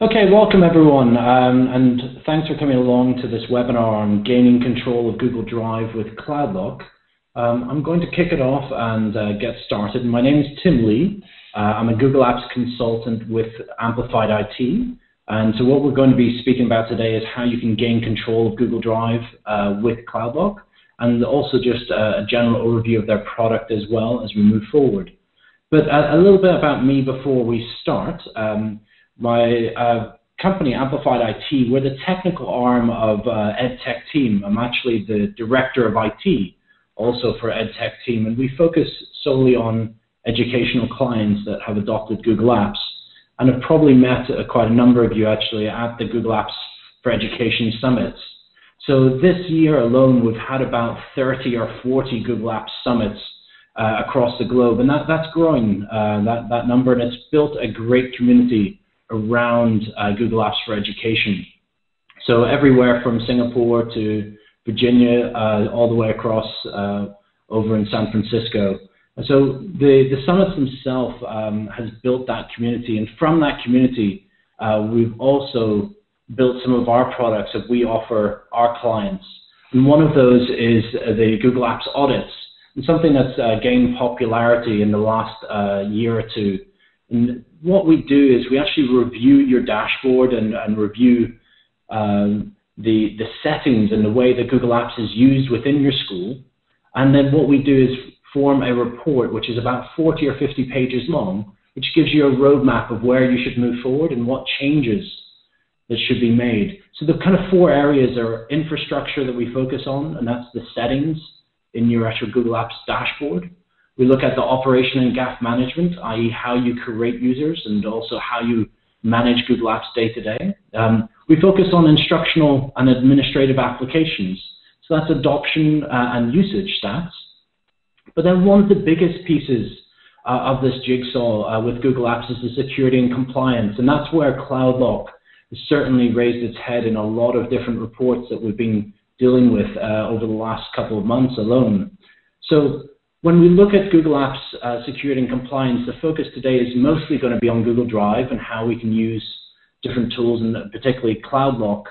Okay, welcome everyone, and thanks for coming along to this webinar on gaining control of Google Drive with CloudLock. I'm going to kick it off and get started. My name is Tim Lee. I'm a Google Apps consultant with Amplified IT, and so what we're going to be speaking about today is how you can gain control of Google Drive with CloudLock, and also just a general overview of their product as well as we move forward. But a little bit about me before we start. My company, Amplified IT, we're the technical arm of EdTech team. I'm actually the director of IT, also for EdTech team, and we focus solely on educational clients that have adopted Google Apps, and have probably met quite a number of you actually at the Google Apps for Education summits. So this year alone, we've had about 30 or 40 Google Apps summits across the globe, and that's growing, that number, and it's built a great community around Google Apps for Education. So everywhere from Singapore to Virginia, all the way across over in San Francisco. And so the summits themselves has built that community, and from that community, we've also built some of our products that we offer our clients. And one of those is the Google Apps audits, and something that's gained popularity in the last year or two. And what we do is we actually review your dashboard and review the settings and the way that Google Apps is used within your school. And then what we do is form a report, which is about 40 or 50 pages long, which gives you a roadmap of where you should move forward and what changes that should be made. So the kind of four areas are infrastructure that we focus on, and that's the settings in your actual Google Apps dashboard. We look at the operation and gap management, i.e. how you create users and also how you manage Google Apps day to day. We focus on instructional and administrative applications. So that's adoption and usage stats. But then one of the biggest pieces of this jigsaw with Google Apps is the security and compliance. And that's where CloudLock has certainly raised its head in a lot of different reports that we've been dealing with over the last couple of months alone. So when we look at Google Apps security and compliance, the focus today is mostly going to be on Google Drive and how we can use different tools, and particularly CloudLock,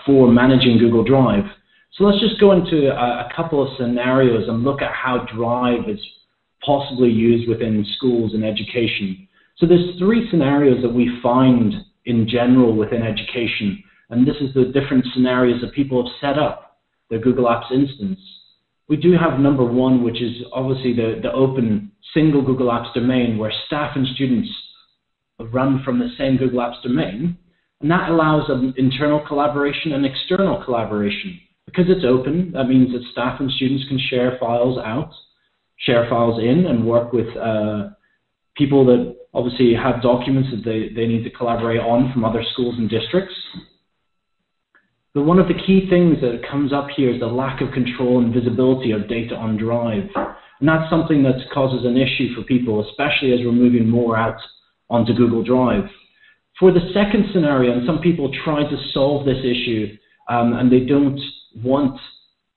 for managing Google Drive. So let's just go into a couple of scenarios and look at how Drive is possibly used within schools and education. So there's three scenarios that we find in general within education, and this is the different scenarios that people have set up their Google Apps instance. We do have number one, which is obviously the open single Google Apps domain where staff and students run from the same Google Apps domain. And that allows internal collaboration and external collaboration. Because it's open, that means that staff and students can share files out, share files in, and work with people that obviously have documents that they need to collaborate on from other schools and districts. But one of the key things that comes up here is the lack of control and visibility of data on Drive. And that's something that causes an issue for people, especially as we're moving more out onto Google Drive. For the second scenario, and some people try to solve this issue, and they don't want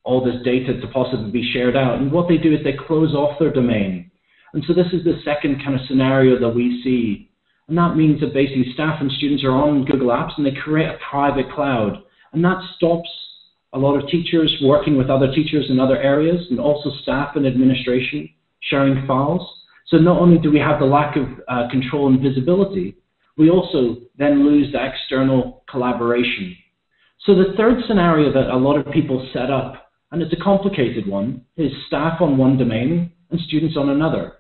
all this data to possibly be shared out. And what they do is they close off their domain. And so this is the second kind of scenario that we see. And that means that basically staff and students are on Google Apps and they create a private cloud. And that stops a lot of teachers working with other teachers in other areas, and also staff and administration sharing files. So not only do we have the lack of control and visibility, we also then lose the external collaboration. So the third scenario that a lot of people set up, and it's a complicated one, is staff on one domain and students on another.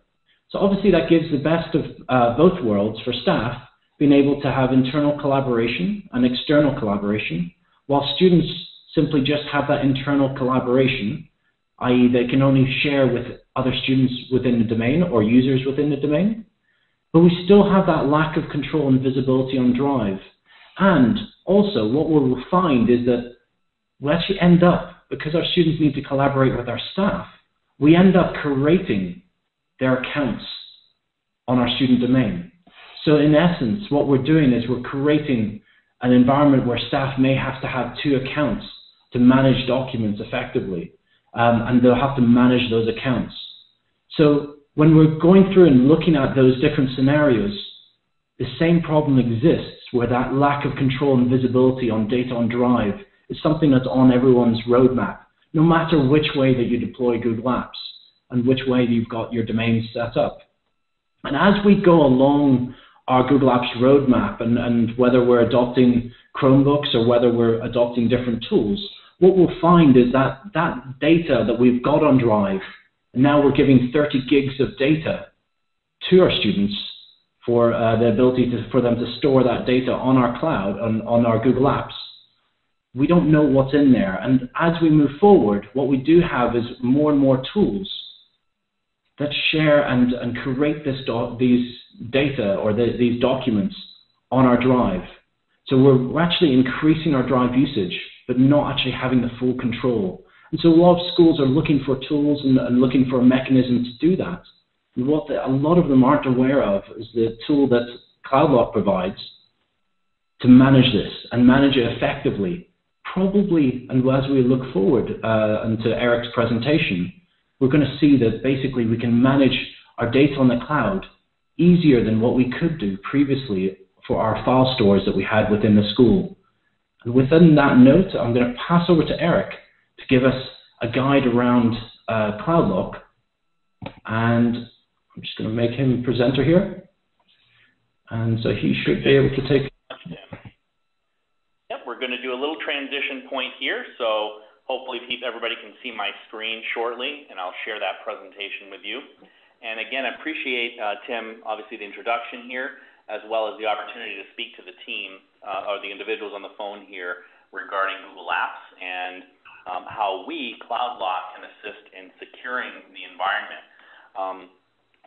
So obviously that gives the best of both worlds for staff, being able to have internal collaboration and external collaboration, while students simply just have that internal collaboration, i.e. they can only share with other students within the domain or users within the domain. But we still have that lack of control and visibility on Drive. And also what we'll find is that we actually end up, because our students need to collaborate with our staff, we end up creating their accounts on our student domain. So in essence, what we're doing is we're creating an environment where staff may have to have two accounts to manage documents effectively, and they'll have to manage those accounts. So when we're going through and looking at those different scenarios, the same problem exists where that lack of control and visibility on data on Drive is something that's on everyone's roadmap, no matter which way that you deploy Google Apps and which way you've got your domains set up. And as we go along our Google Apps roadmap, and whether we're adopting Chromebooks or whether we're adopting different tools, what we'll find is that that data that we've got on Drive, and now we're giving 30 gigs of data to our students for the ability for them to store that data on our cloud, on our Google Apps. We don't know what's in there. And as we move forward, what we do have is more and more tools that share and curate these data or these documents on our Drive. So we're actually increasing our Drive usage, but not actually having the full control. And so a lot of schools are looking for tools and looking for a mechanism to do that. And what a lot of them aren't aware of is the tool that CloudLock provides to manage this and manage it effectively. Probably, and as we look forward into Eric's presentation, we're going to see that basically we can manage our data on the cloud easier than what we could do previously for our file stores that we had within the school. And within that note, I'm going to pass over to Eric to give us a guide around CloudLock. And I'm just going to make him presenter here. And so he should be able to take... Yep, we're going to do a little transition point here. So hopefully everybody can see my screen shortly, and I'll share that presentation with you. And again, I appreciate, Tim, obviously the introduction here, as well as the opportunity to speak to the team, or the individuals on the phone here regarding Google Apps and how we, CloudLock, can assist in securing the environment.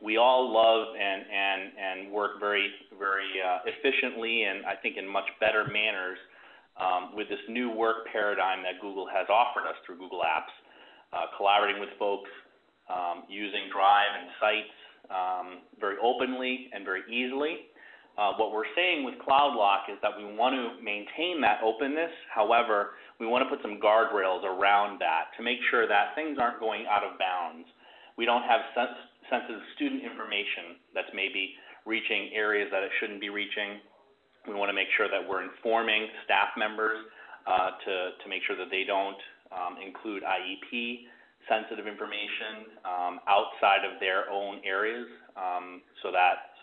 We all love and work very efficiently, and I think in much better manners with this new work paradigm that Google has offered us through Google Apps, collaborating with folks, using Drive and Sites very openly and very easily. What we're saying with CloudLock is that we want to maintain that openness. However, we want to put some guardrails around that to make sure that things aren't going out of bounds. We don't have sensitive student information that's maybe reaching areas that it shouldn't be reaching. We want to make sure that we're informing staff members to make sure that they don't include IEP sensitive information outside of their own areas, so that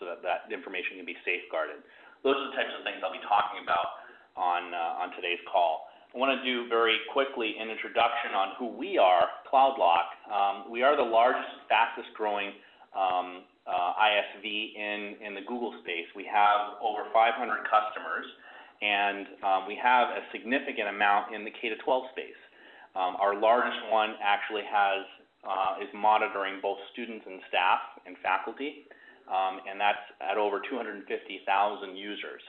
information can be safeguarded. Those are the types of things I'll be talking about on today's call. I want to do very quickly an introduction on who we are, CloudLock. We are the largest, fastest growing ISV in the Google space. We have over 500 customers, and we have a significant amount in the K-12 space. Our largest one actually is monitoring both students and staff and faculty, and that's at over 250,000 users.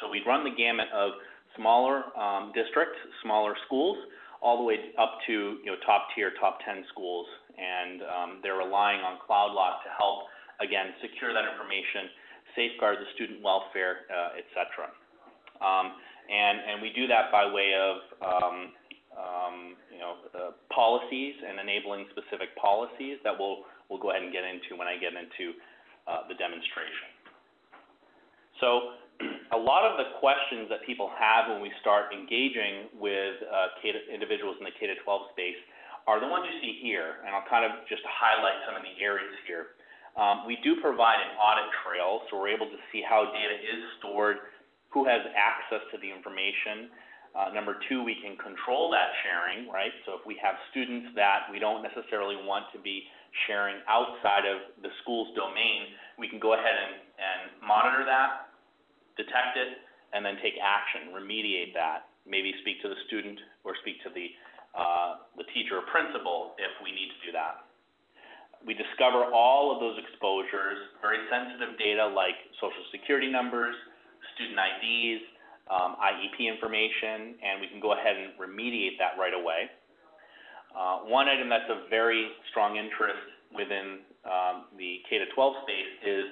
So we run the gamut of smaller districts, smaller schools, all the way up to top tier, top 10 schools, and they're relying on CloudLock to help, again, secure that information, safeguard the student welfare, et cetera. And we do that by way of policies and enabling specific policies that we'll go ahead and get into when I get into the demonstration. So a lot of the questions that people have when we start engaging with individuals in the K-12 space are the ones you see here, and I'll kind of just highlight some of the areas here. We do provide an audit trail, so we're able to see how data is stored, who has access to the information. Number two, we can control that sharing, right? So if we have students that we don't necessarily want to be sharing outside of the school's domain, we can go ahead and monitor that, detect it, and then take action, remediate that, maybe speak to the student or speak to the teacher or principal if we need to do that. We discover all of those exposures, very sensitive data like social security numbers, student IDs, IEP information, and we can go ahead and remediate that right away. One item that's of very strong interest within the K-12 space is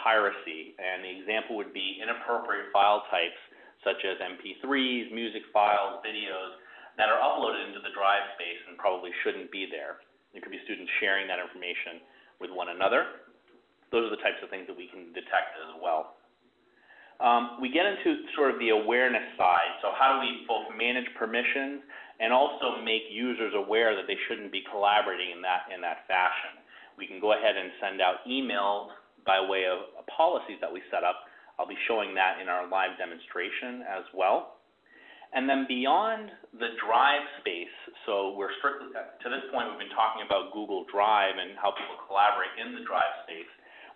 piracy, and the example would be inappropriate file types such as MP3s, music files, videos that are uploaded into the Drive space and probably shouldn't be there. There could be students sharing that information with one another. Those are the types of things that we can detect as well. we get into sort of the awareness side. So how do we both manage permissions and also make users aware that they shouldn't be collaborating in that fashion? We can go ahead and send out emails by way of policies that we set up. I'll be showing that in our live demonstration as well. And then beyond the Drive space, so we're strictly, to this point, we've been talking about Google Drive and how people collaborate in the Drive space.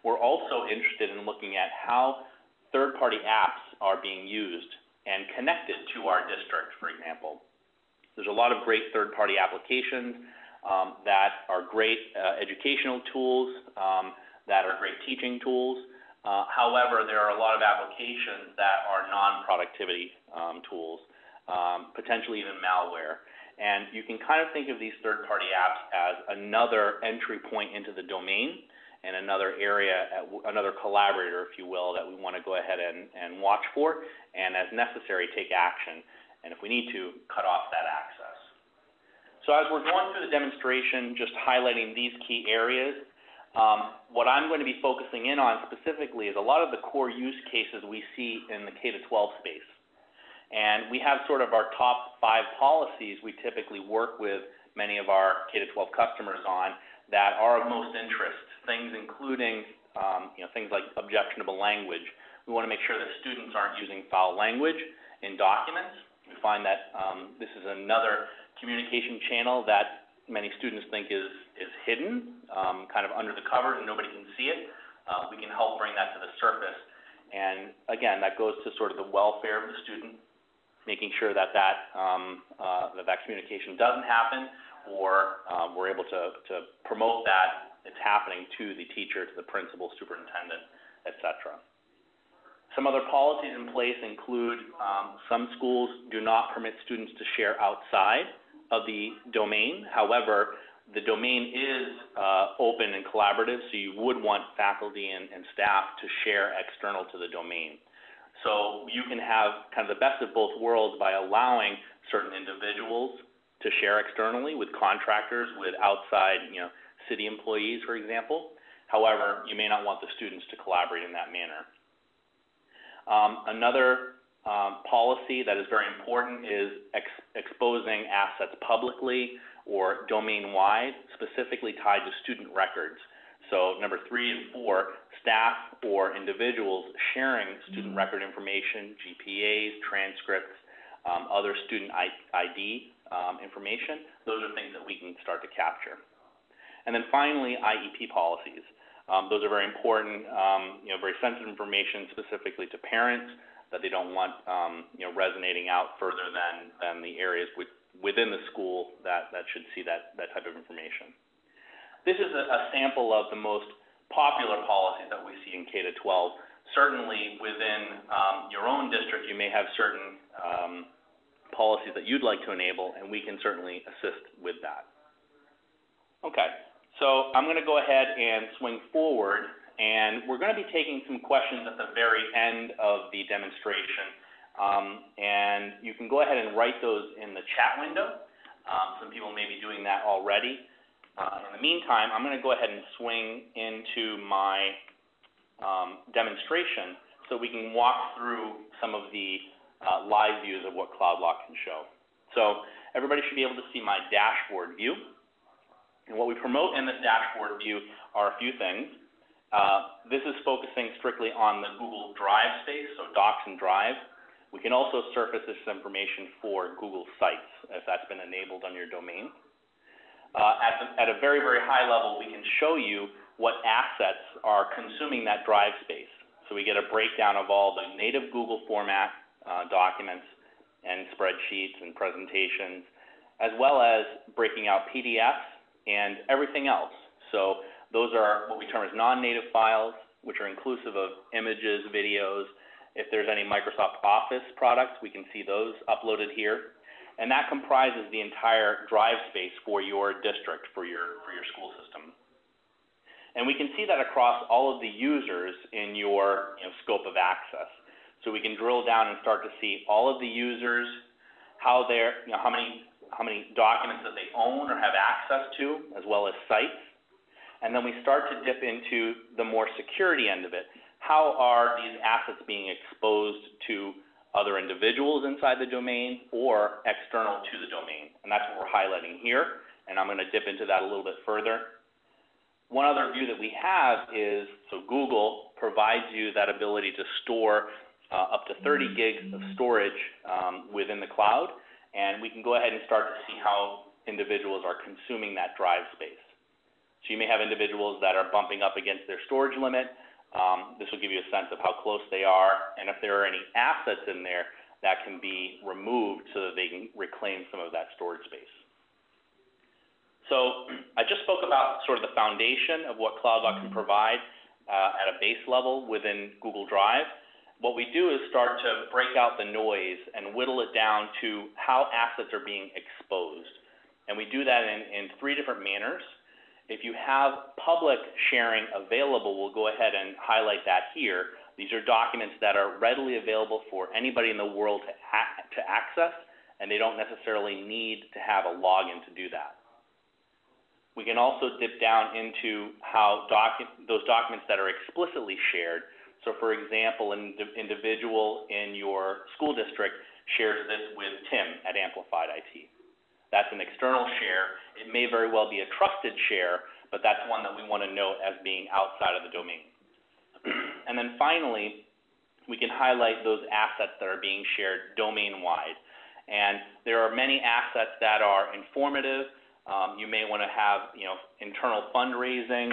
We're also interested in looking at how third-party apps are being used and connected to our district, for example. There's a lot of great third-party applications that are great educational tools, that are great teaching tools. However, there are a lot of applications that are non-productivity tools, potentially even malware. And you can kind of think of these third-party apps as another entry point into the domain and another area, another collaborator, if you will, that we want to go ahead and watch for, and as necessary, take action, and if we need to, cut off that access. So as we're going through the demonstration, just highlighting these key areas, what I'm going to be focusing in on specifically is a lot of the core use cases we see in the K-12 space. And we have sort of our top 5 policies we typically work with many of our K-12 customers on that are of most interest, things including things like objectionable language. We want to make sure that students aren't using foul language in documents. We find that this is another communication channel that many students think is hidden, kind of under the covers and nobody can see it. We can help bring that to the surface. And again, that goes to sort of the welfare of the student, making sure that that communication doesn't happen, or we're able to promote that it's happening to the teacher, to the principal, superintendent, etc. Some other policies in place include some schools do not permit students to share outside of the domain. However, the domain is open and collaborative, so you would want faculty and staff to share external to the domain. So you can have kind of the best of both worlds by allowing certain individuals to share externally with contractors, with outside, city employees, for example. However, you may not want the students to collaborate in that manner. Another policy that is very important is exposing assets publicly or domain-wide, specifically tied to student records. So number 3 and 4, staff or individuals sharing student record information, GPAs, transcripts, other student ID information. Those are things that we can start to capture. And then finally, IEP policies. Those are very important, very sensitive information specifically to parents that they don't want, resonating out further than the areas within the school that should see that type of information. This is a sample of the most popular policies that we see in K-12. Certainly within your own district, you may have certain policies that you'd like to enable, and we can certainly assist with that. Okay, so I'm going to go ahead and swing forward, and we're going to be taking some questions at the very end of the demonstration, and you can go ahead and write those in the chat window. Some people may be doing that already. In the meantime, I'm going to go ahead and swing into my demonstration so we can walk through some of the live views of what CloudLock can show. So everybody should be able to see my dashboard view. And what we promote in this dashboard view are a few things. This is focusing strictly on the Google Drive space, so Docs and Drive. We can also surface this information for Google Sites if that's been enabled on your domain. At a very, very high level, we can show you what assets are consuming that drive space. So we get a breakdown of all the native Google format documents and spreadsheets and presentations, as well as breaking out PDFs and everything else. So those are what we term as non-native files, which are inclusive of images, videos. If there's any Microsoft Office products, we can see those uploaded here. And that comprises the entire drive space for your district, for your school system. And we can see that across all of the users in your scope of access. So we can drill down and start to see all of the users, how many documents that they own or have access to, as well as sites. And then we start to dip into the more security end of it. how are these assets being exposed to other individuals inside the domain or external to the domain? And that's what we're highlighting here, and I'm going to dip into that a little bit further. One other view that we have is, so Google provides you that ability to store up to 30 gigs of storage within the cloud, and we can go ahead and start to see how individuals are consuming that drive space. So you may have individuals that are bumping up against their storage limit. This will give you a sense of how close they are, and if there are any assets in there that can be removed so that they can reclaim some of that storage space. So I just spoke about sort of the foundation of what CloudLock can provide at a base level within Google Drive. What we do is start to break out the noise and whittle it down to how assets are being exposed. And we do that in three different manners. If you have public sharing available, we'll go ahead and highlight that here. These are documents that are readily available for anybody in the world to access, and they don't necessarily need to have a login to do that. We can also dip down into how those documents that are explicitly shared. So for example, an individual in your school district shares this with Tim at Amplified IT. That's an external share. It may very well be a trusted share, but that's one that we want to note as being outside of the domain. And then finally, we can highlight those assets that are being shared domain-wide. And there are many assets that are informative. You may want to have, internal fundraising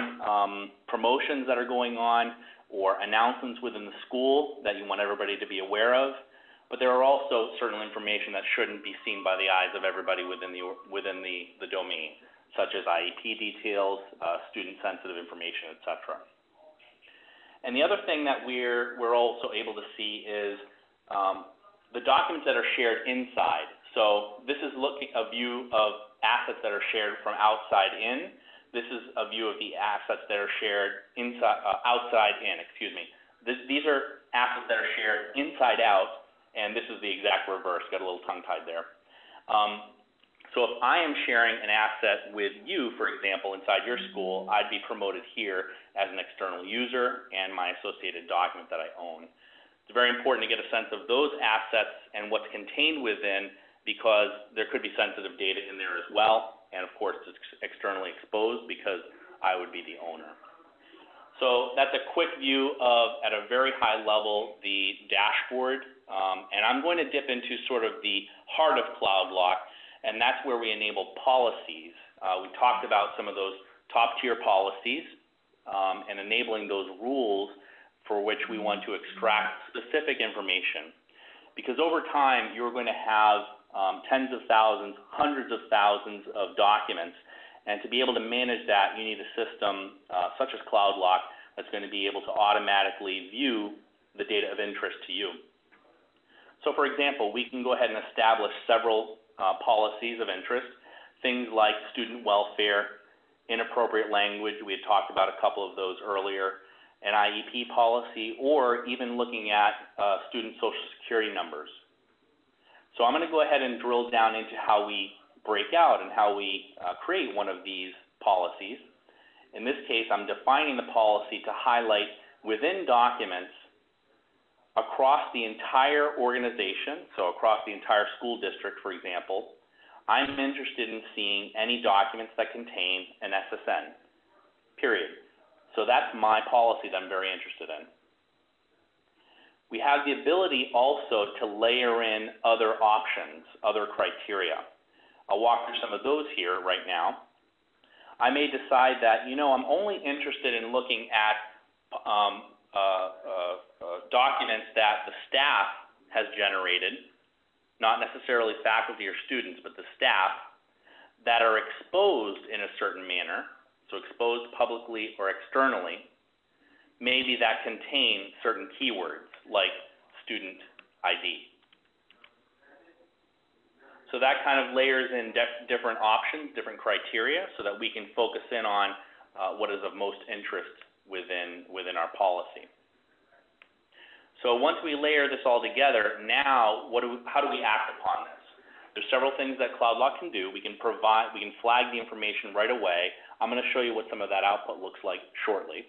promotions that are going on, or announcements within the school that you want everybody to be aware of. But there are also certain information that shouldn't be seen by the eyes of everybody within the domain, such as IEP details, student-sensitive information, et cetera. And the other thing that we're also able to see is the documents that are shared inside. So this is a view of assets that are shared from outside in. This is a view of the assets that are shared outside in. These are assets that are shared inside out. And this is the exact reverse, got a little tongue-tied there. So if I am sharing an asset with you, for example, inside your school, I'd be promoted here as an external user and my associated document that I own. It's very important to get a sense of those assets and what's contained within, because there could be sensitive data in there as well. And of course, it's externally exposed because I would be the owner. So that's a quick view of, at a very high level, the dashboard. And I'm going to dip into sort of the heart of CloudLock, and that's where we enable policies. We talked about some of those top-tier policies and enabling those rules for which we want to extract specific information. Because over time, you're going to have tens of thousands, hundreds of thousands of documents. And to be able to manage that, you need a system such as CloudLock that's going to be able to automatically view the data of interest to you. So for example, we can go ahead and establish several policies of interest, things like student welfare, inappropriate language. We had talked about a couple of those earlier, an IEP policy, or even looking at student social security numbers. So I'm going to go ahead and drill down into how we break out and how we create one of these policies. In this case, I'm defining the policy to highlight within documents across the entire organization, so across the entire school district, for example. I'm interested in seeing any documents that contain an SSN, period. So that's my policy that I'm very interested in. We have the ability also to layer in other options, other criteria. I'll walk through some of those here right now. I may decide that, I'm only interested in looking at documents that the staff has generated, not necessarily faculty or students, but the staff, that are exposed in a certain manner, so exposed publicly or externally, maybe that contain certain keywords like student ID. So that kind of layers in different options, different criteria, so that we can focus in on what is of most interest within our policy. So once we layer this all together, now how do we act upon this? There's several things that CloudLock can do. We can flag the information right away. I'm going to show you what some of that output looks like shortly.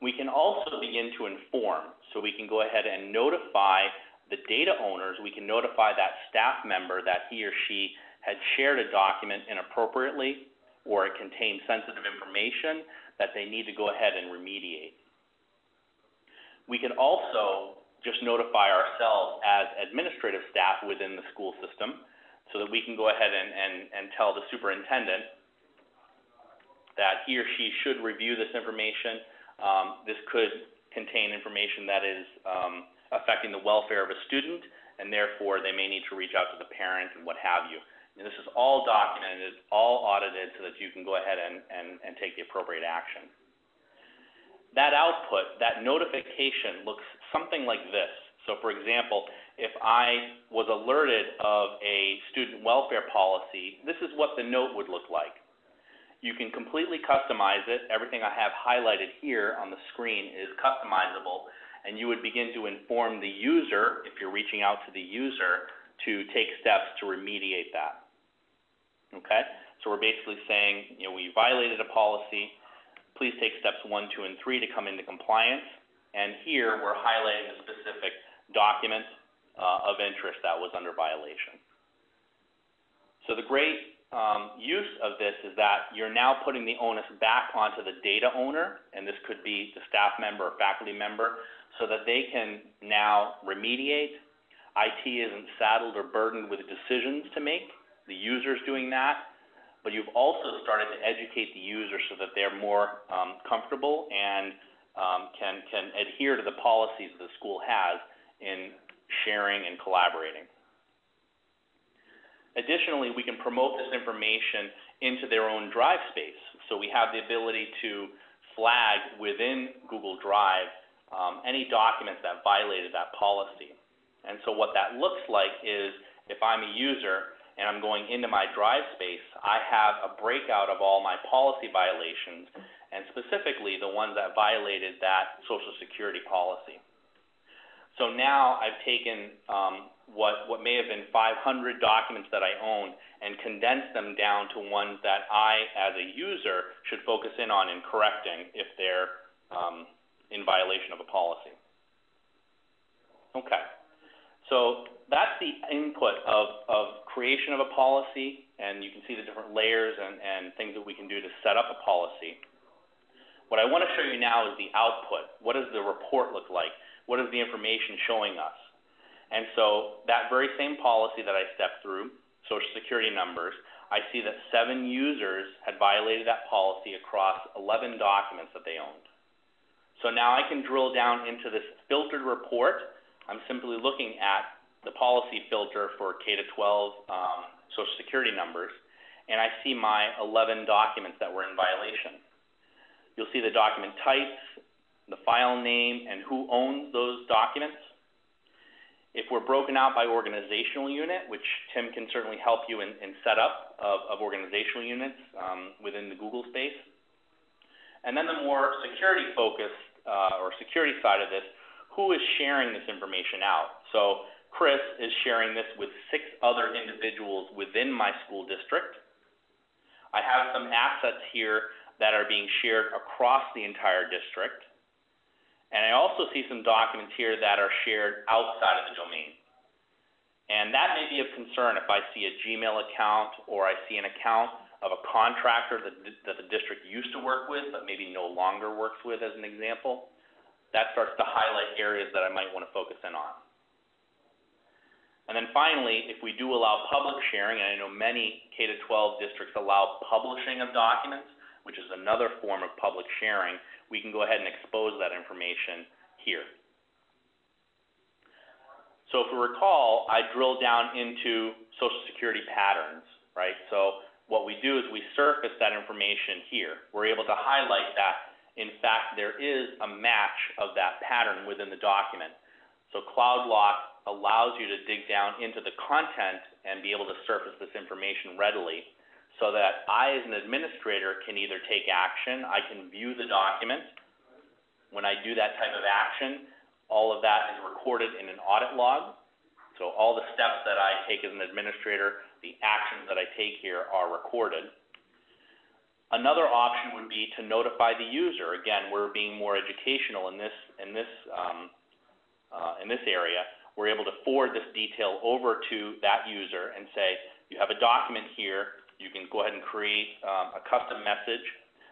We can also begin to inform. So we can go ahead and notify the data owners. We can notify that staff member that he or she had shared a document inappropriately or it contained sensitive information that they need to go ahead and remediate. We can also just notify ourselves as administrative staff within the school system so that we can go ahead and tell the superintendent that he or she should review this information. This could contain information that is affecting the welfare of a student, and therefore they may need to reach out to the parent and what have you. And this is all documented, all audited, so that you can go ahead and take the appropriate action. That output, that notification, looks something like this. So for example, if I was alerted of a student welfare policy, this is what the note would look like. You can completely customize it. Everything I have highlighted here on the screen is customizable, and you would begin to inform the user, if you're reaching out to the user, to take steps to remediate that. Okay? So we're basically saying, we violated a policy. Please take steps 1, 2, and 3 to come into compliance. And here we're highlighting a specific document of interest that was under violation. So the great use of this is that you're now putting the onus back onto the data owner, and this could be the staff member or faculty member, so that they can now remediate. IT isn't saddled or burdened with decisions to make. The user's doing that, but you've also started to educate the user so that they're more comfortable and can adhere to the policies the school has in sharing and collaborating. Additionally, we can promote this information into their own Drive space. So we have the ability to flag within Google Drive any documents that violated that policy. And so what that looks like is, if I'm a user and I'm going into my Drive space, I have a breakout of all my policy violations, and specifically the ones that violated that Social Security policy. So now I've taken what may have been 500 documents that I own and condensed them down to ones that I, as a user, should focus in on and correcting if they're in violation of a policy. Okay, so that's the input of creation of a policy, and you can see the different layers and things that we can do to set up a policy. What I want to show you now is the output. What does the report look like? What is the information showing us? And so that very same policy that I stepped through, Social Security numbers, I see that 7 users had violated that policy across 11 documents that they owned. So now I can drill down into this filtered report. I'm simply looking at the policy filter for K-12 Social Security numbers, and I see my 11 documents that were in violation. You'll see the document types, the file name, and who owns those documents. If we're broken out by organizational unit, which Tim can certainly help you in setup of organizational units within the Google space. And then the more security focused or security side of this, who is sharing this information out? So Chris is sharing this with 6 other individuals within my school district. I have some assets here that are being shared across the entire district. And I also see some documents here that are shared outside of the domain. And that may be of concern if I see a Gmail account or I see an account of a contractor that the district used to work with but maybe no longer works with, as an example. That starts to highlight areas that I might want to focus in on. And then finally, if we do allow public sharing, and I know many K-12 districts allow publishing of documents, which is another form of public sharing, we can go ahead and expose that information here. So if we recall, I drilled down into Social Security patterns, right? So what we do is we surface that information here. We're able to highlight that, in fact, there is a match of that pattern within the document. So CloudLock allows you to dig down into the content and be able to surface this information readily, so that I, as an administrator, can either take action, I can view the document. When I do that type of action, all of that is recorded in an audit log. So all the steps that I take as an administrator, the actions that I take here are recorded. Another option would be to notify the user. Again, we're being more educational in this area. We're able to forward this detail over to that user and say, you have a document here. You can go ahead and create a custom message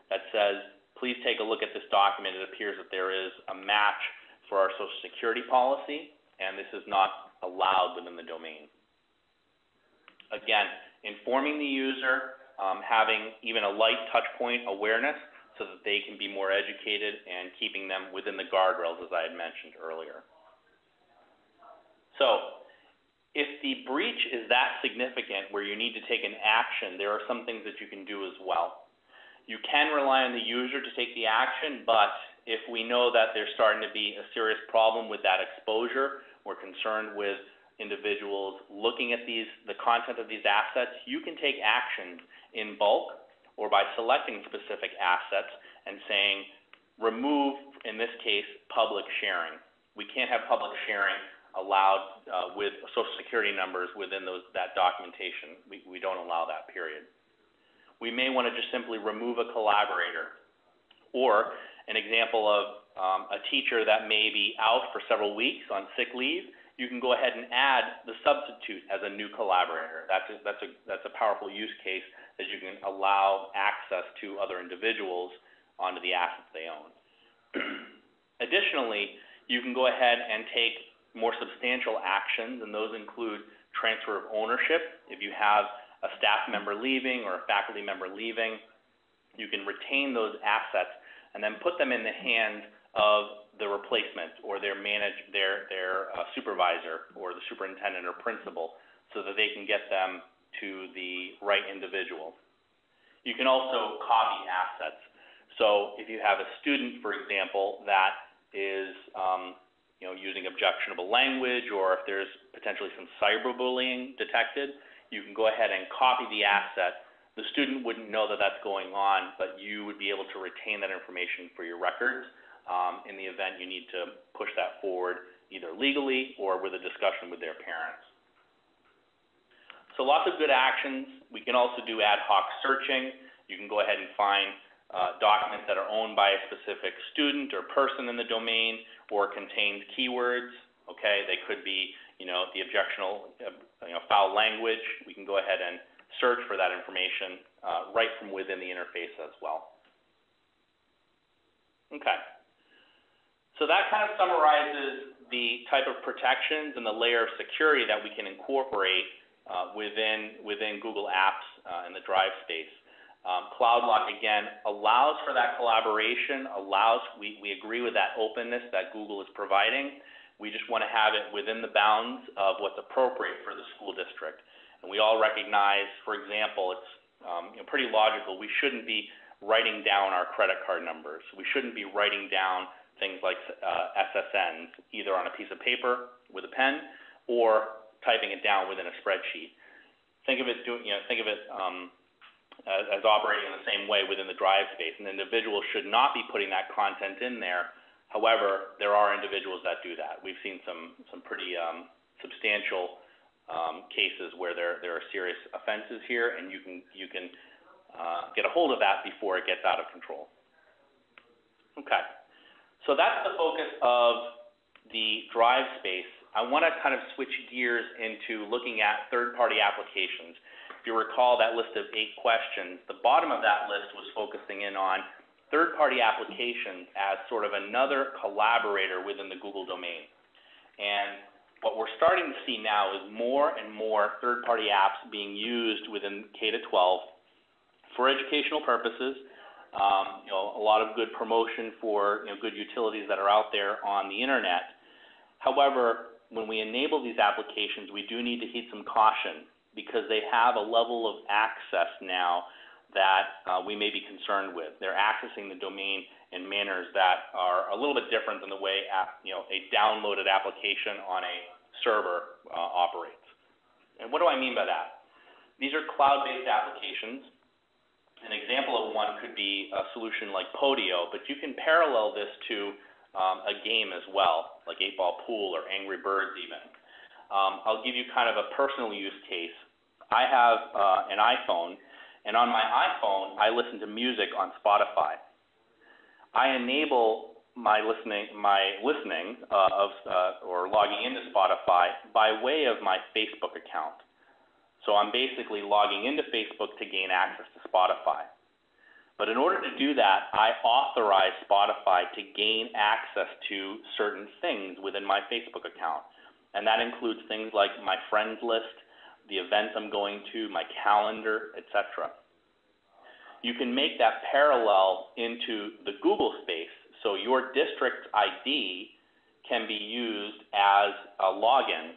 that says, please take a look at this document. It appears that there is a match for our Social Security policy, and this is not allowed within the domain. Again, informing the user, having even a light touch point awareness so that they can be more educated and keeping them within the guardrails, as I had mentioned earlier. So if the breach is that significant where you need to take an action, there are some things that you can do as well. You can rely on the user to take the action, but if we know that there's starting to be a serious problem with that exposure, we're concerned with individuals looking at the content of these assets, you can take action in bulk or by selecting specific assets and saying, remove, in this case, public sharing. We can't have public sharing allowed with Social Security numbers within that documentation. We don't allow that, period. We may want to just simply remove a collaborator, or an example of a teacher that may be out for several weeks on sick leave. You can go ahead and add the substitute as a new collaborator. That's a powerful use case that you can allow access to other individuals onto the assets they own. Additionally, you can go ahead and take more substantial actions, and those include transfer of ownership. If you have a staff member leaving or a faculty member leaving, you can retain those assets and then put them in the hands of the replacement or their supervisor or the superintendent or principal so that they can get them to the right individual. You can also copy assets. So if you have a student, for example, that is using objectionable language, or if there's potentially some cyberbullying detected, you can go ahead and copy the asset. The student wouldn't know that that's going on, but you would be able to retain that information for your records in the event you need to push that forward either legally or with a discussion with their parents. So lots of good actions. We can also do ad hoc searching. You can go ahead and find documents that are owned by a specific student or person in the domain or contains keywords. Okay, they could be, the objectionable, foul language. We can go ahead and search for that information right from within the interface as well. Okay, so that kind of summarizes the type of protections and the layer of security that we can incorporate within Google Apps in the Drive space. CloudLock, again, allows for that collaboration, we agree with that openness that Google is providing. We just want to have it within the bounds of what's appropriate for the school district. And we all recognize, for example, it's pretty logical. We shouldn't be writing down our credit card numbers. We shouldn't be writing down things like SSNs, either on a piece of paper with a pen or typing it down within a spreadsheet. Think of it as operating in the same way within the Drive space. An individual should not be putting that content in there. However, there are individuals that do that. We've seen some pretty substantial cases where there are serious offenses here, and you can get a hold of that before it gets out of control. Okay, so that's the focus of the Drive space. I want to kind of switch gears into looking at third-party applications. If you recall that list of 8 questions, the bottom of that list was focusing in on third-party applications as sort of another collaborator within the Google domain. And what we're starting to see now is more and more third-party apps being used within K-12 for educational purposes. A lot of good promotion for good utilities that are out there on the internet. However, when we enable these applications, we do need to heed some caution because they have a level of access now that we may be concerned with. They're accessing the domain in manners that are a little bit different than the way a downloaded application on a server operates. And what do I mean by that? These are cloud-based applications. An example of one could be a solution like Podio, but you can parallel this to a game as well, like 8-Ball Pool or Angry Birds even. I'll give you kind of a personal use case. I have an iPhone, And on my iPhone, I listen to music on Spotify. I enable my listening or logging into Spotify by way of my Facebook account. So I'm basically logging into Facebook to gain access to Spotify. But in order to do that, I authorize Spotify to gain access to certain things within my Facebook account. And that includes things like my friends list, the events I'm going to, my calendar, etc. You can make that parallel into the Google space, so your district's ID can be used as a login.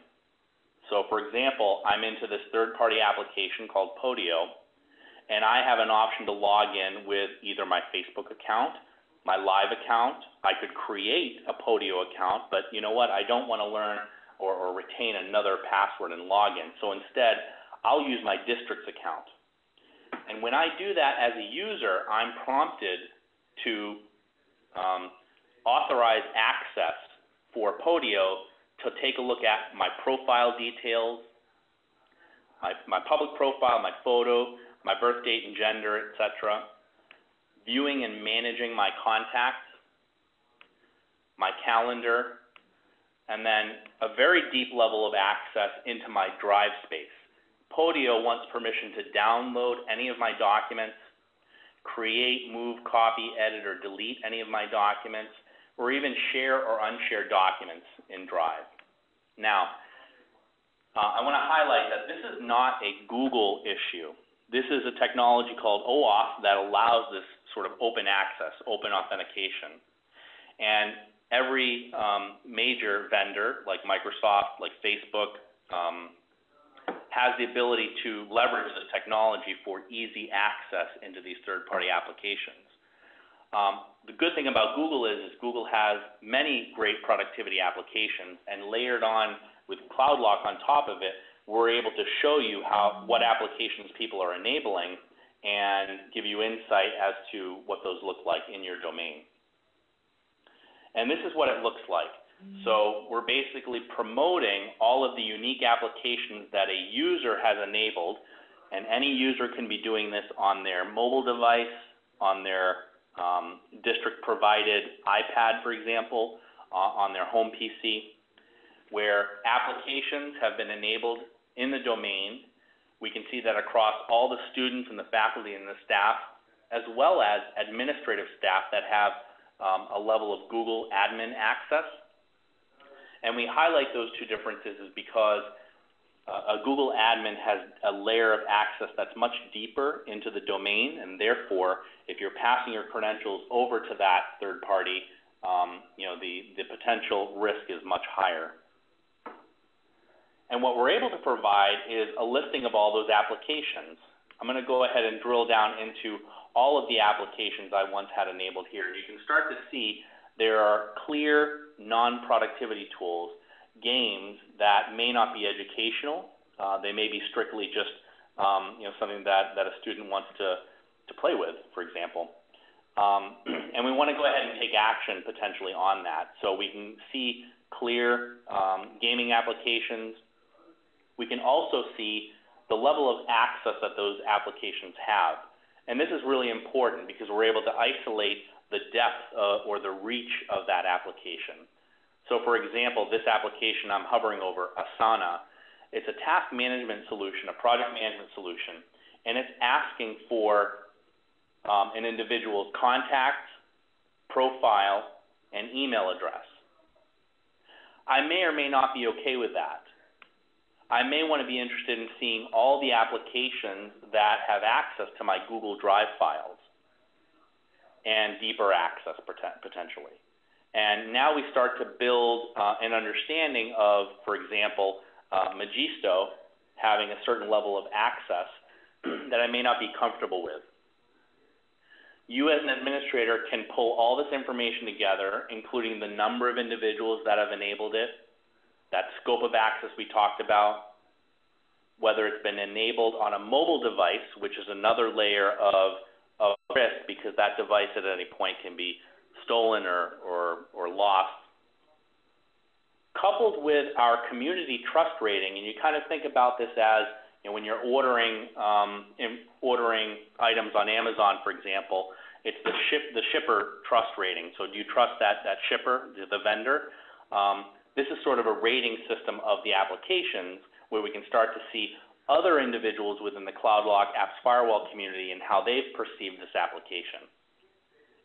So for example, I'm into this third-party application called Podio, and I have an option to log in with either my Facebook account, my live account. I could create a Podio account, but you know what? I don't want to learn or retain another password and login. So instead, I'll use my district's account. And when I do that as a user, I'm prompted to authorize access for Podio to take a look at my profile details, my public profile, my photo, my birth date and gender, etc., viewing and managing my contacts, my calendar, and then a very deep level of access into my drive space. Podio wants permission to download any of my documents, create, move, copy, edit, or delete any of my documents, or even share or unshare documents in Drive. Now, I want to highlight that this is not a Google issue. This is a technology called OAuth that allows this sort of open access, open authentication. And every major vendor, like Microsoft, like Facebook, has the ability to leverage this technology for easy access into these third-party applications. The good thing about Google is Google has many great productivity applications, and layered on with CloudLock on top of it, we're able to show you what applications people are enabling and give you insight as to what those look like in your domain. And this is what it looks like. So we're basically promoting all of the unique applications that a user has enabled, and any user can be doing this on their mobile device, on their district-provided iPad, for example, on their home PC, where applications have been enabled in the domain. We can see that across all the students and the faculty and the staff, as well as administrative staff that have a level of Google admin access. And we highlight those two differences is because a Google admin has a layer of access that's much deeper into the domain, and therefore, if you're passing your credentials over to that third party, the potential risk is much higher. And what we're able to provide is a listing of all those applications. I'm going to go ahead and drill down into all of the applications I once had enabled here. You can start to see there are clear non-productivity tools, games that may not be educational. They may be strictly just something that a student wants to play with, for example. And we want to go ahead and take action potentially on that. So we can see clear gaming applications. We can also see the level of access that those applications have. And this is really important because we're able to isolate the depth or the reach of that application. So for example, this application I'm hovering over, Asana, it's a task management solution, a project management solution, and it's asking for an individual's contacts, profile, and email address. I may or may not be okay with that. I may want to be interested in seeing all the applications that have access to my Google Drive files and deeper access potentially. And now we start to build an understanding of, for example, Magisto having a certain level of access that I may not be comfortable with. You as an administrator can pull all this information together, including the number of individuals that have enabled it, that scope of access we talked about, whether it's been enabled on a mobile device, which is another layer of risk because that device at any point can be stolen or lost. Coupled with our community trust rating, and you kind of think about this as, And when you're ordering items on Amazon, for example, it's the shipper trust rating. So do you trust that shipper, the vendor? This is sort of a rating system of the applications where we can start to see other individuals within the CloudLock Apps Firewall community and how they've perceived this application.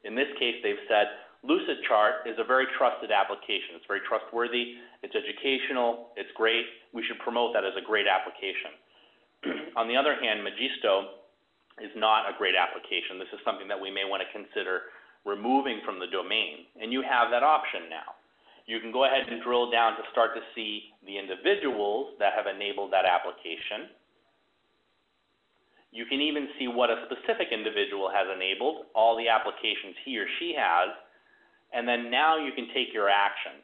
In this case, they've said, Lucidchart is a very trusted application. It's very trustworthy. It's educational. It's great. We should promote that as a great application. On the other hand, Magisto is not a great application. This is something that we may want to consider removing from the domain. And you have that option now. You can go ahead and drill down to start to see the individuals that have enabled that application. You can even see what a specific individual has enabled, all the applications he or she has, and then now you can take your action.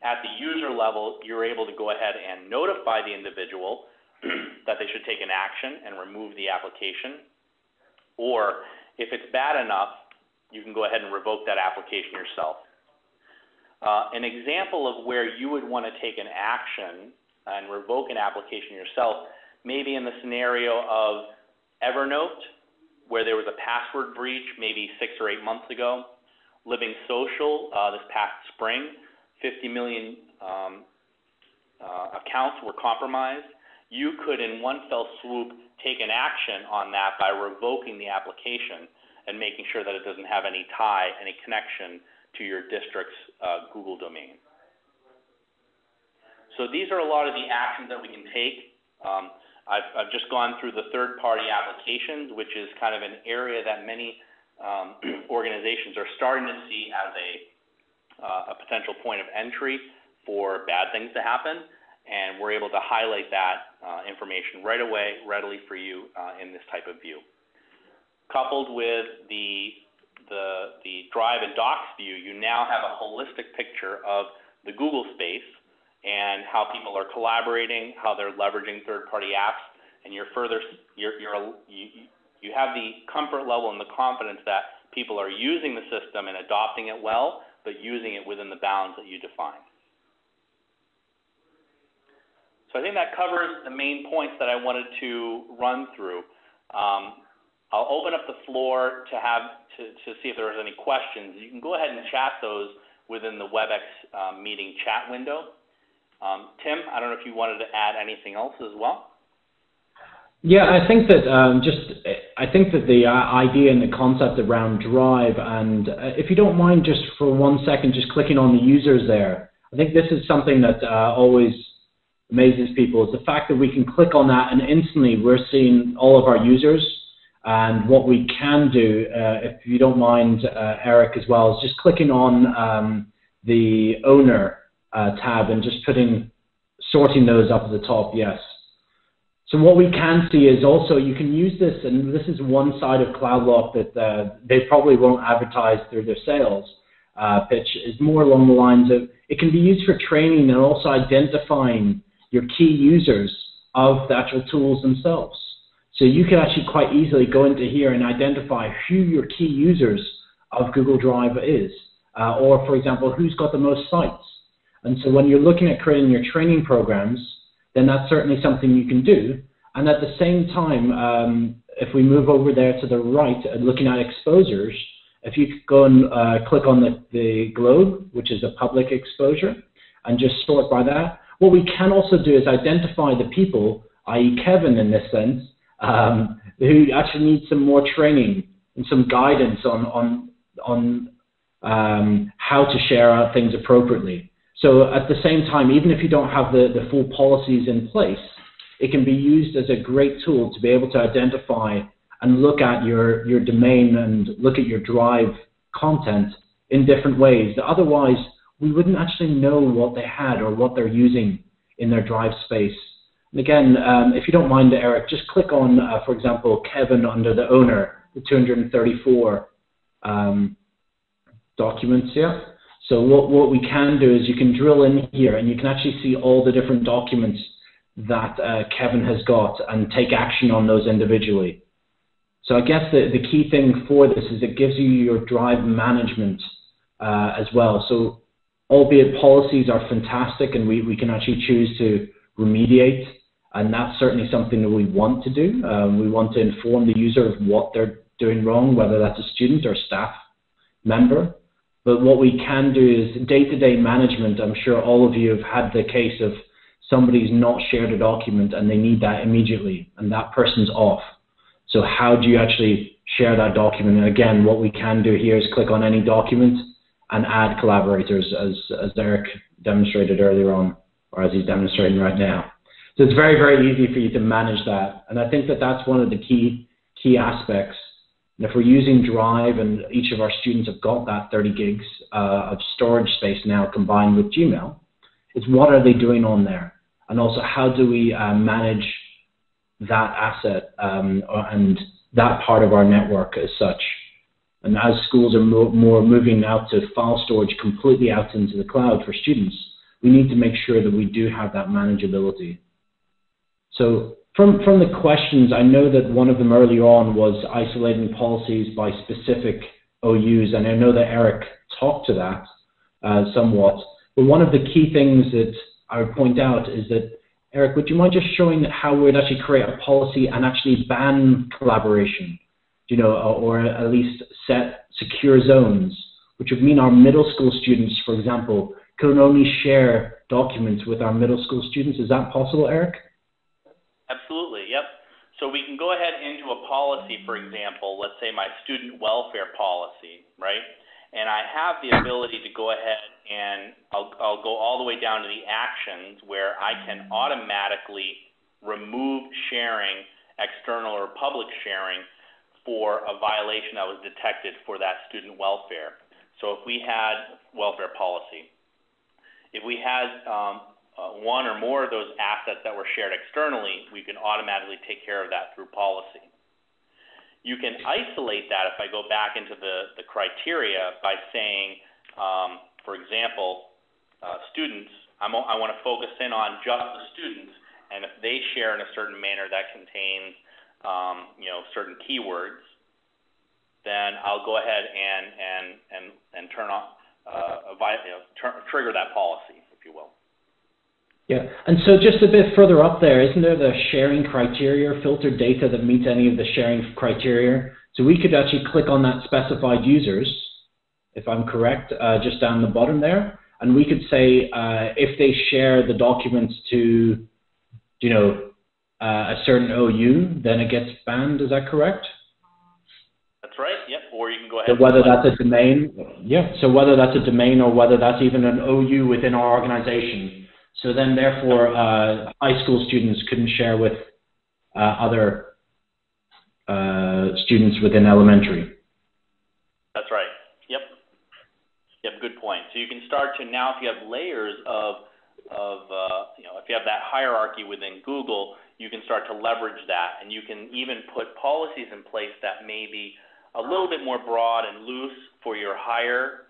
At the user level, you're able to go ahead and notify the individual that they should take an action and remove the application. Or if it's bad enough, you can go ahead and revoke that application yourself. An example of where you would want to take an action and revoke an application yourself, maybe in the scenario of Evernote, where there was a password breach maybe 6 or 8 months ago. Living Social, this past spring, 50 million accounts were compromised. You could, in one fell swoop, take an action on that by revoking the application and making sure that it doesn't have any tie, any connection to your district's Google domain. So these are a lot of the actions that we can take. I've just gone through the third-party applications, which is kind of an area that many organizations are starting to see as a potential point of entry for bad things to happen, and we're able to highlight that information right away, readily for you in this type of view. Coupled with the Drive and Docs view, you now have a holistic picture of the Google space and how people are collaborating, how they're leveraging third-party apps, and you have the comfort level and the confidence that people are using the system and adopting it well, but using it within the bounds that you define. So I think that covers the main points that I wanted to run through. I'll open up the floor to see if there's any questions. You can go ahead and chat those within the WebEx meeting chat window. Tim, I don't know if you wanted to add anything else as well. Yeah, I think that the idea and the concept around Drive, and if you don't mind, just for 1 second, just clicking on the users there. I think this is something that always amazes people, is the fact that we can click on that and instantly we're seeing all of our users. And what we can do, if you don't mind, Eric, as well, is just clicking on the owner tab and just sorting those up at the top, yes. So what we can see is also you can use this, and this is one side of CloudLock that they probably won't advertise through their sales pitch, is more along the lines of it can be used for training and also identifying your key users of the actual tools themselves. So you can actually quite easily go into here and identify who your key users of Google Drive is, or for example, who's got the most sites. And so when you're looking at creating your training programs, then that's certainly something you can do. And at the same time, if we move over there to the right, looking at exposures, if you could go and click on the globe, which is a public exposure, and just sort by that, what we can also do is identify the people, i.e. Kevin in this sense, who actually need some more training and some guidance on how to share out things appropriately. So at the same time, even if you don't have the full policies in place, it can be used as a great tool to be able to identify and look at your domain and look at your Drive content in different ways that otherwise we wouldn't actually know what they had or what they're using in their Drive space. And again, if you don't mind, Eric, just click on, for example, Kevin under the owner, the 234 documents here. So what we can do is you can drill in here and you can actually see all the different documents that Kevin has got and take action on those individually. So I guess the key thing for this is it gives you your Drive management as well. So albeit policies are fantastic and we can actually choose to remediate And that's certainly something that we want to do. We want to inform the user of what they're doing wrong, whether that's a student or staff member. But what we can do is day-to-day management. I'm sure all of you have had the case of somebody's not shared a document and they need that immediately, and that person's off. So how do you actually share that document? And again, what we can do here is click on any document and add collaborators, as Eric demonstrated earlier on, or as he's demonstrating right now. So it's very, very easy for you to manage that. And I think that that's one of the key aspects. And if we're using Drive and each of our students have got that 30 gigs of storage space now combined with Gmail, it's what are they doing on there? And also how do we manage that asset and that part of our network as such. And as schools are more moving out to file storage completely out into the cloud for students, we need to make sure that we do have that manageability. So from the questions, I know that one of them earlier on was isolating policies by specific OUs, and I know that Eric talked to that somewhat. But one of the key things that I would point out is that, Eric, would you mind just showing how we'd actually create a policy and actually ban collaboration, you know, or at least set secure zones, which would mean our middle school students, for example, could only share documents with our middle school students. Is that possible, Eric? Absolutely, yep. So we can go ahead into a policy, for example, let's say my student welfare policy, right? And I have the ability to go ahead and I'll go all the way down to the actions where I can automatically remove sharing, external or public sharing, for a violation that was detected for that student welfare. So if we had welfare policy, if we had one or more of those assets that were shared externally, we can automatically take care of that through policy. You can isolate that if I go back into the criteria by saying, for example, students, I want to focus in on just the students, and if they share in a certain manner that contains you know, certain keywords, then I'll go ahead and turn on, trigger that policy, if you will. Yeah, and so just a bit further up there, isn't there the sharing criteria, filtered data that meets any of the sharing criteria? So we could actually click on that specified users, if I'm correct, just down the bottom there, and we could say if they share the documents to, you know, a certain OU, then it gets banned. Is that correct? That's right. Yep. Or you can go ahead. So whether that's a domain, yeah. So whether that's a domain or whether that's even an OU within our organization. So then, therefore, high school students couldn't share with other students within elementary. That's right. Yep. Yep. Good point. So you can start to now, if you have layers of you know, if you have that hierarchy within Google, you can start to leverage that, and you can even put policies in place that may be a little bit more broad and loose for your higher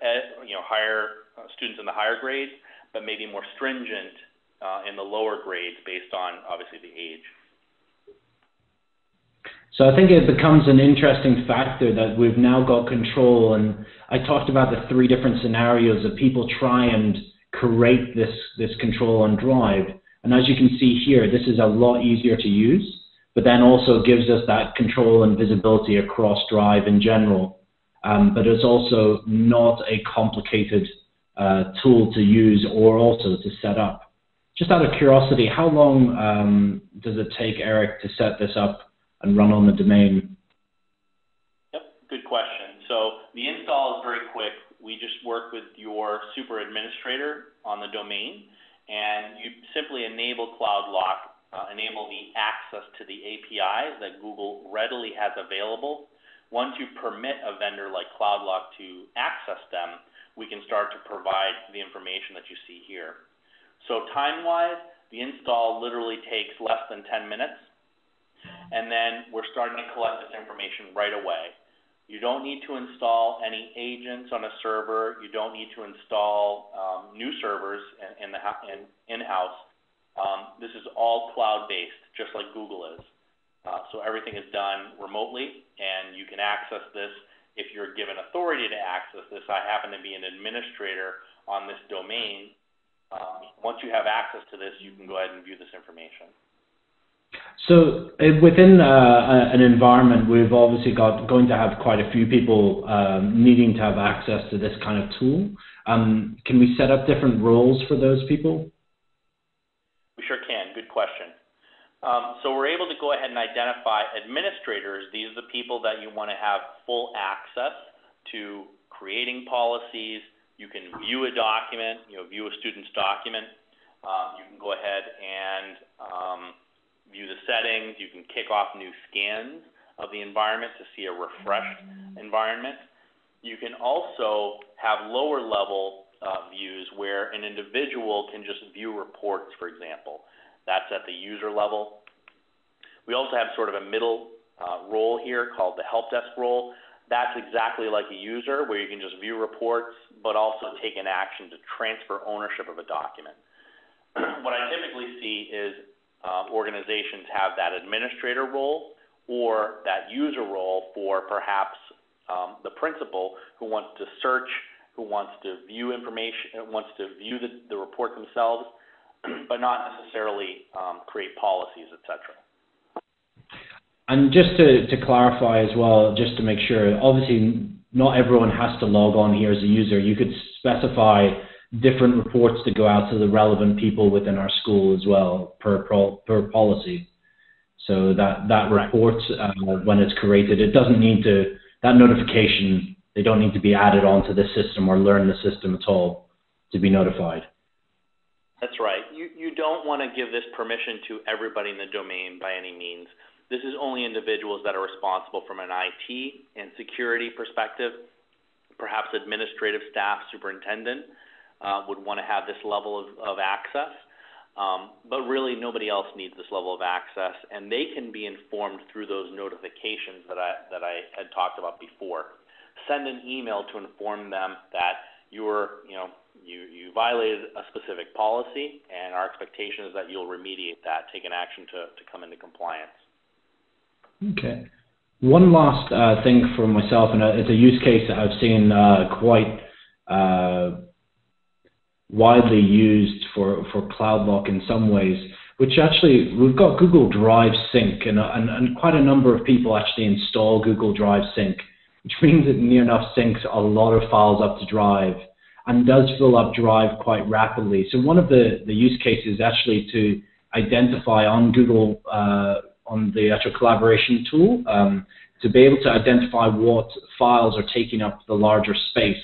students in the higher grades, but maybe more stringent in the lower grades based on, obviously, the age. So I think it becomes an interesting factor that we've now got control, and I talked about the 3 different scenarios that people try and create this control on Drive. And as you can see here, this is a lot easier to use, but then also gives us that control and visibility across Drive in general. But it's also not a complicated tool to use or also to set up. Just out of curiosity, how long does it take, Eric, to set this up and run on the domain? Yep, good question. So the install is very quick. We just work with your super administrator on the domain, and you simply enable CloudLock, enable the access to the APIs that Google readily has available. Once you permit a vendor like CloudLock to access them, we can start to provide the information that you see here. So time-wise, the install literally takes less than 10 minutes, and then we're starting to collect this information right away. You don't need to install any agents on a server. You don't need to install new servers in-house. This is all cloud-based, just like Google is. So everything is done remotely, and you can access this if you're given authority to access this. I happen to be an administrator on this domain. Once you have access to this, you can go ahead and view this information. So within an environment, we've obviously going to have quite a few people needing to have access to this kind of tool. Can we set up different roles for those people? We sure can. Good question. So we're able to go ahead and identify administrators. These are the people that you want to have full access to creating policies. You can view a document, view a student's document. You can go ahead and view the settings. You can kick off new scans of the environment to see a refreshed environment. You can also have lower level views where an individual can just view reports, for example. That's at the user level. We also have sort of a middle role here called the help desk role. That's exactly like a user where you can just view reports but also take an action to transfer ownership of a document. What I typically see is organizations have that administrator role or that user role for perhaps the principal who wants to search, who wants to view information, wants to view the report themselves, but not necessarily create policies, etc. And just to clarify as well, just to make sure, obviously not everyone has to log on here as a user. You could specify different reports to go out to the relevant people within our school as well per policy. So that report, when it's created, it doesn't need to, that notification, they don't need to be added onto the system or learn the system at all to be notified. That's right. You don't want to give this permission to everybody in the domain by any means. This is only individuals that are responsible from an IT and security perspective. Perhaps administrative staff, superintendent would want to have this level of access. But really nobody else needs this level of access, and they can be informed through those notifications that I had talked about before. Send an email to inform them that you violated a specific policy, and our expectation is that you'll remediate that, take an action to come into compliance. Okay. One last thing for myself, and it's a use case that I've seen quite widely used for CloudLock in some ways, which actually, we've got Google Drive Sync, and quite a number of people actually install Google Drive Sync, which means it near enough syncs a lot of files up to Drive and does fill up Drive quite rapidly. So one of the use cases is actually to identify on Google, on the actual collaboration tool, to be able to identify what files are taking up the larger space.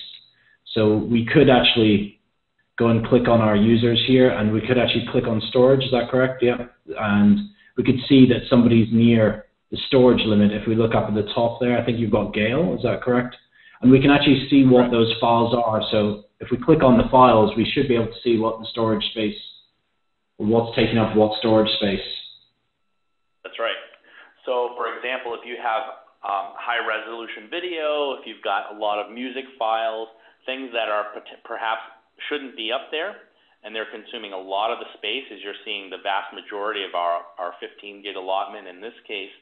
So we could actually go and click on our users here, and we could actually click on storage. Is that correct? Yeah. And we could see that somebody's near the storage limit. If we look up at the top there, I think you've got Gail. Is that correct? And we can actually see what those files are. So if we click on the files, we should be able to see what the storage space, or what's taking up what storage space. That's right. So, for example, if you have high-resolution video, if you've got a lot of music files, things that are perhaps shouldn't be up there, and they're consuming a lot of the space, as you're seeing the vast majority of our 15 gig allotment in this case,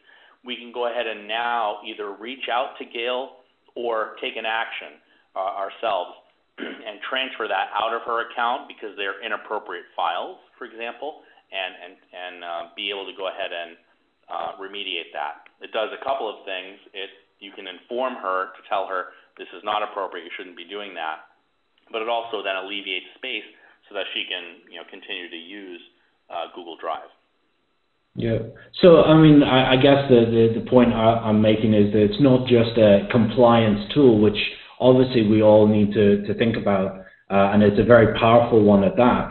we can go ahead and now either reach out to Gail or take an action ourselves and transfer that out of her account because they're inappropriate files, for example, and be able to go ahead and remediate that. It does a couple of things. You can inform her to tell her this is not appropriate, you shouldn't be doing that, but it also then alleviates space so that she can continue to use Google Drive. Yeah. So, I mean, I guess the point I'm making is that it's not just a compliance tool, which obviously we all need to think about, and it's a very powerful one at that,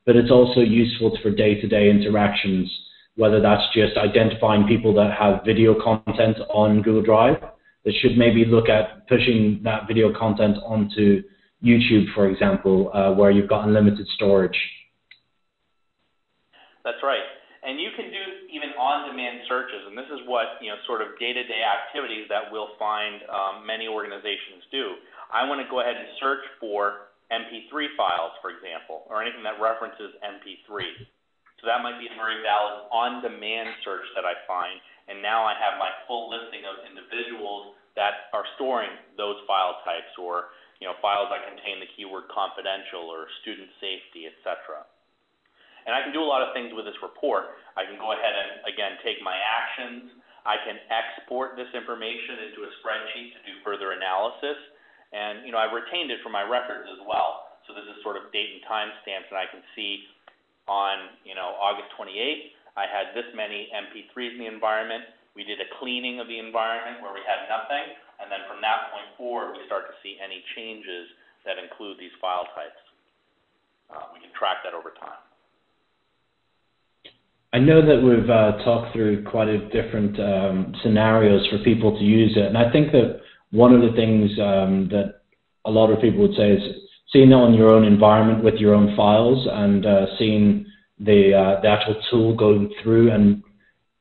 but it's also useful for day-to-day interactions, whether that's just identifying people that have video content on Google Drive that should maybe look at pushing that video content onto YouTube, for example, where you've got unlimited storage. That's right. And you can do even on-demand searches, and this is what sort of day-to-day activities that we'll find many organizations do. I want to go ahead and search for MP3 files, for example, or anything that references MP3. So that might be a very valid on-demand search that I find, and now I have my full listing of individuals that are storing those file types, or files that contain the keyword confidential or student safety, etc. And I can do a lot of things with this report. I can go ahead and, again, take my actions. I can export this information into a spreadsheet to do further analysis. And, you know, I've retained it for my records as well. So this is sort of date and time stamps, and I can see on, you know, August 28th, I had this many MP3s in the environment. We did a cleaning of the environment where we had nothing, and then from that point forward, we start to see any changes that include these file types. We can track that over time. I know that we've talked through quite a different scenarios for people to use it, and I think that one of the things that a lot of people would say is seeing it on your own environment with your own files and seeing the actual tool going through, and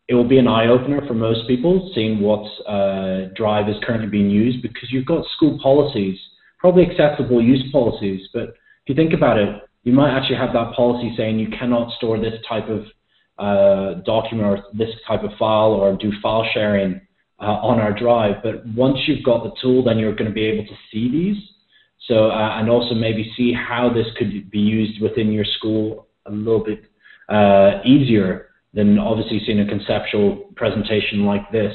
it will be an eye-opener for most people, seeing what drive is currently being used, because you've got school policies, probably acceptable use policies, but if you think about it, you might actually have that policy saying you cannot store this type of document or this type of file or do file sharing on our drive. But once you've got the tool, then you're going to be able to see these. So, and also maybe see how this could be used within your school a little bit easier than obviously seeing a conceptual presentation like this.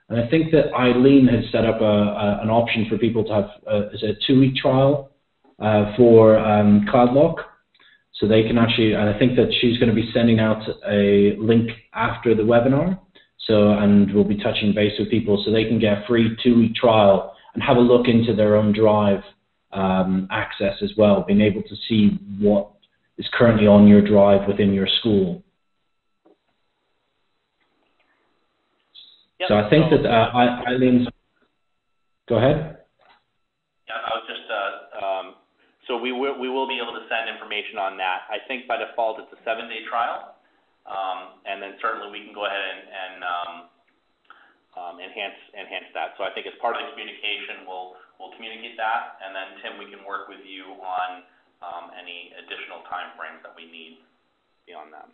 And I think that Eileen has set up an option for people to have a 2-week trial for CloudLock. So they can actually, and I think that she's going to be sending out a link after the webinar. So, and we'll be touching base with people so they can get a free 2-week trial and have a look into their own drive access as well, being able to see what is currently on your drive within your school. Yep. So I think that Eileen's, go ahead. Yeah, I was just, so we will be able to send information on that. I think by default it's a 7-day trial, and then certainly we can go ahead and enhance that. So I think as part of the communication, we'll communicate that, and then Tim, we can work with you on any additional time frames that we need beyond that.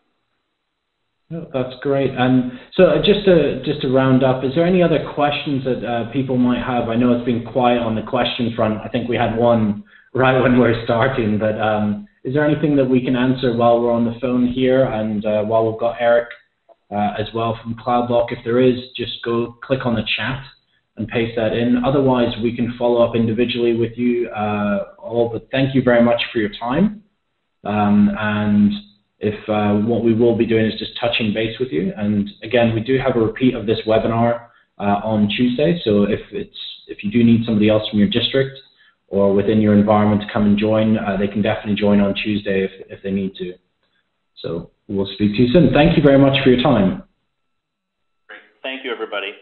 Oh, that's great. And so just to round up, is there any other questions that people might have? I know it's been quiet on the question front. I think we had one right when we're starting, but is there anything that we can answer while we're on the phone here, and while we've got Eric as well from CloudLock? If there is, just go click on the chat and paste that in. Otherwise, we can follow up individually with you all, but thank you very much for your time. And if what we will be doing is just touching base with you. And again, we do have a repeat of this webinar on Tuesday. So if you do need somebody else from your district or within your environment to come and join, they can definitely join on Tuesday if they need to. So we'll speak to you soon. Thank you very much for your time. Great. Thank you, everybody.